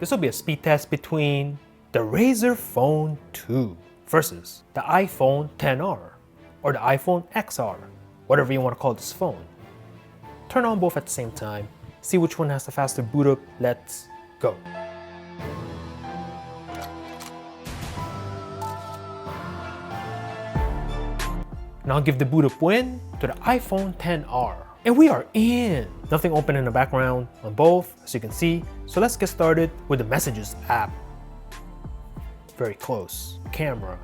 This will be a speed test between the Razer Phone 2 versus the iPhone XR or the iPhone XR, whatever you want to call this phone. Turn on both at the same time, see which one has the faster boot up. Let's go. Now give the boot up win to the iPhone XR. And we are in! Nothing open in the background on both, as you can see. So let's get started with the Messages app. Very close. Camera.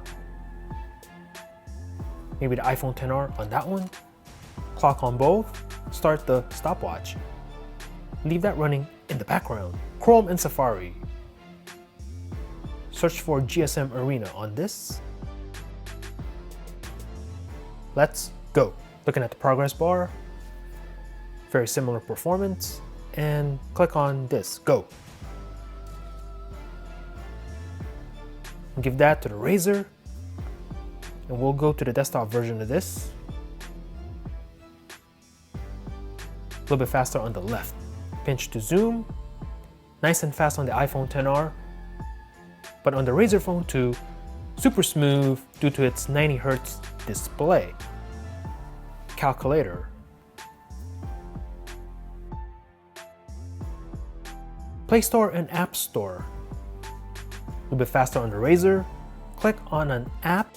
Maybe the iPhone XR on that one. Clock on both. Start the stopwatch. Leave that running in the background. Chrome and Safari. Search for GSM Arena on this. Let's go. Looking at the progress bar. Very similar performance. And click on this. Go. Give that to the Razer. And we'll go to the desktop version of this. A little bit faster on the left. Pinch to zoom. Nice and fast on the iPhone XR. But on the Razer Phone 2, super smooth due to its 90Hz display. Calculator. Play Store and App Store. A little bit faster on the Razer. Click on an app.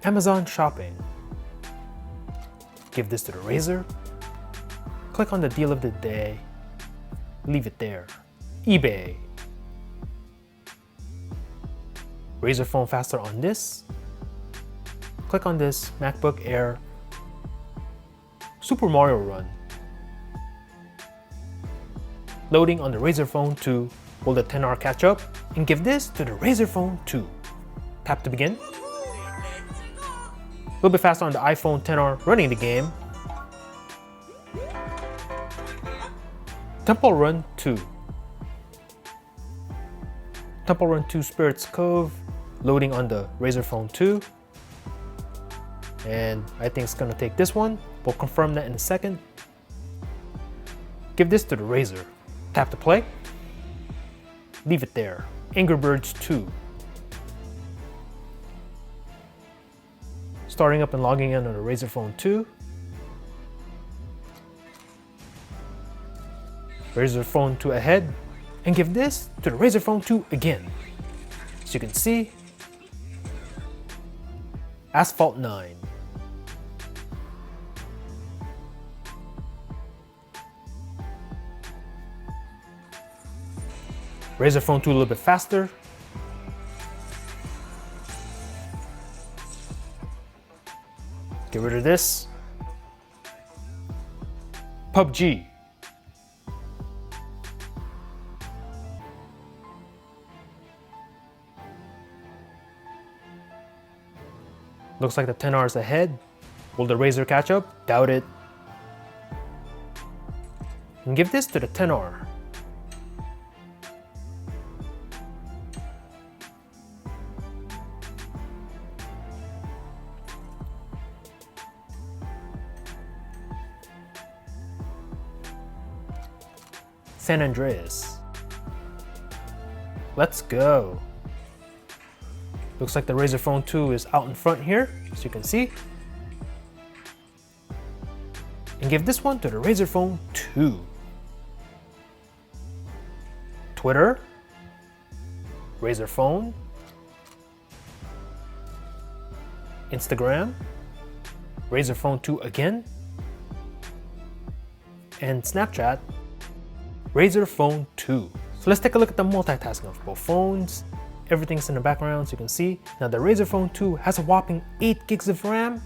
Amazon Shopping. Give this to the Razer. Click on the deal of the day. Leave it there. eBay. Razer Phone faster on this. Click on this MacBook Air. Super Mario Run. Loading on the Razer Phone 2. Will the XR catch up? And give this to the Razer Phone 2. Tap to begin. A little bit faster on the iPhone XR running the game. Temple Run 2. Temple Run 2 Spirit's Cove. Loading on the Razer Phone 2. And I think it's gonna take this one. We'll confirm that in a second. Give this to the Razer. Tap to play. Leave it there. Angry Birds 2. Starting up and logging in on the Razer Phone 2. Razer Phone 2 ahead. And give this to the Razer Phone 2 again. As you can see, Asphalt 9. Razer Phone 2 a little bit faster. Get rid of this. PUBG. Looks like the XR is ahead. Will the Razer catch up? Doubt it. And give this to the XR. San Andreas. Let's go. Looks like the Razer Phone 2 is out in front here, as you can see. And give this one to the Razer Phone 2. Twitter. Razer Phone. Instagram. Razer Phone 2 again. And Snapchat. Razer Phone 2. So let's take a look at the multitasking of both phones. Everything's in the background, so you can see. Now the Razer Phone 2 has a whopping 8 gigs of RAM.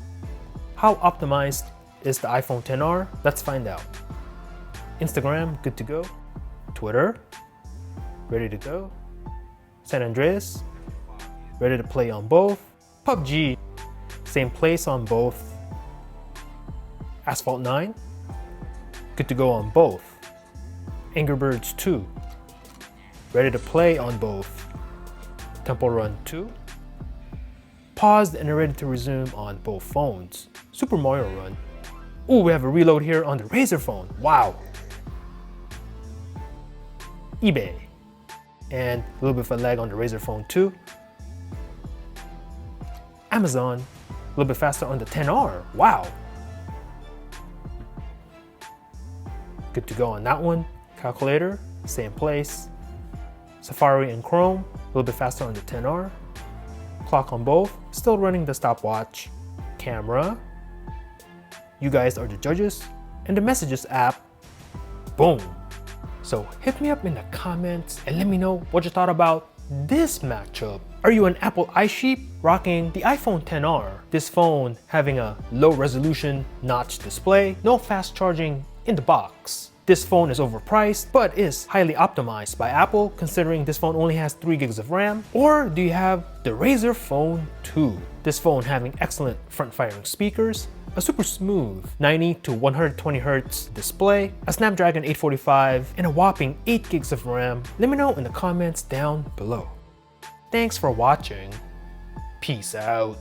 How optimized is the iPhone XR? Let's find out. Instagram, good to go. Twitter, ready to go. San Andreas, ready to play on both. PUBG, same place on both. Asphalt 9, good to go on both. Angry Birds 2, ready to play on both. Temple Run 2, paused and ready to resume on both phones. Super Mario Run. Ooh, we have a reload here on the Razer Phone. Wow. eBay. And a little bit of a lag on the Razer Phone 2. Amazon, a little bit faster on the 10R. Wow. Good to go on that one. Calculator, same place. Safari and Chrome, a little bit faster on the 10R. Clock on both, still running the stopwatch. Camera, you guys are the judges. And the Messages app, boom. So hit me up in the comments and let me know what you thought about this matchup. Are you an Apple iSheep rocking the iPhone XR? This phone having a low resolution notch display, no fast charging in the box. This phone is overpriced, but is highly optimized by Apple considering this phone only has 3 gigs of RAM. Or do you have the Razer Phone 2? This phone having excellent front-firing speakers, a super smooth 90 to 120 Hz display, a Snapdragon 845, and a whopping 8 gigs of RAM. Let me know in the comments down below. Thanks for watching. Peace out.